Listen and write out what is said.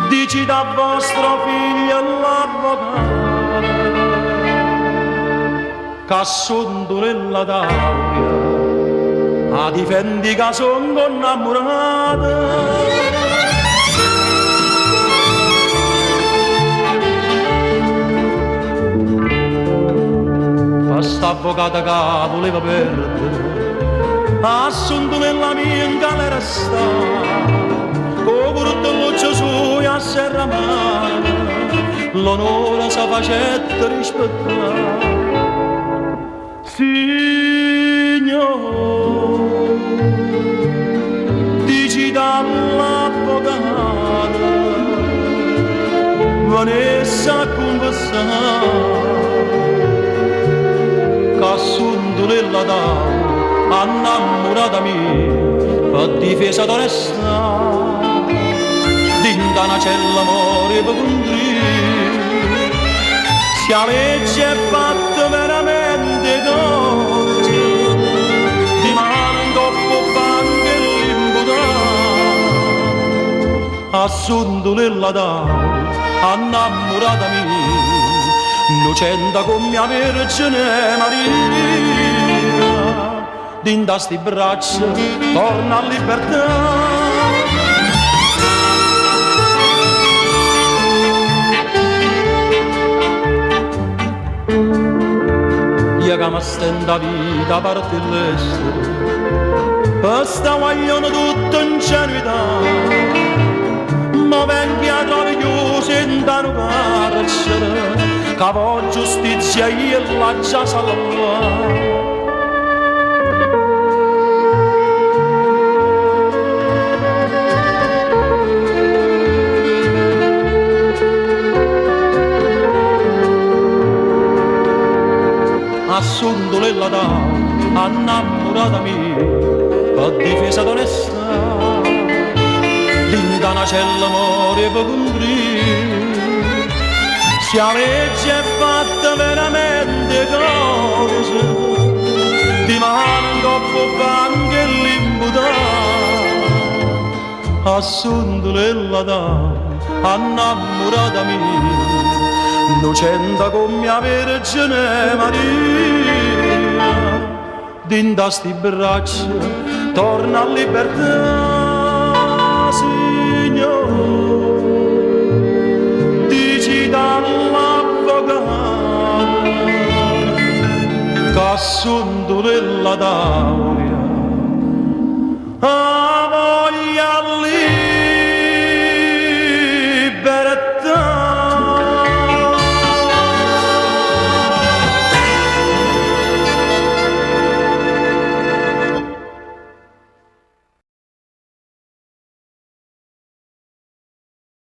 Dici da vostro figlio l'avvocato che son nella tavola a difendi che son innamorata. Questa avvocata che voleva perdere assunto nella mia in galera sta con curtelluccio su a serra mano l'onore sa facetta rispettare. Signor, dici dall'avvocata Vanessa a conversare che assunto nella tavola innamorata mia per difesa d'onestà dinda una cella amore per contrire se la legge è fatta veramente così di manco può anche l'imputato assunto nella tavola innamorata mia innocente come mia Vergine Maria, dinda sti braccia torna a libertà. Io che mi stendo a vita a parte l'estero, sta guaglione tutta ingenuità, ma vengi a trovare chiusi in tano carcere, che vo giustizia io la già salvata. Assunto nella tavola innamorata mia per difesa d'onestà dinda una cella amore per contrire se la legge è fatta veramente così di manco può anche l'imputato assunto nella tavola innamorata mia innocente come mia Vergine Maria, dinda sti braccia torna a libertà. Signor, dici dall'avvocato che assunto nella tavola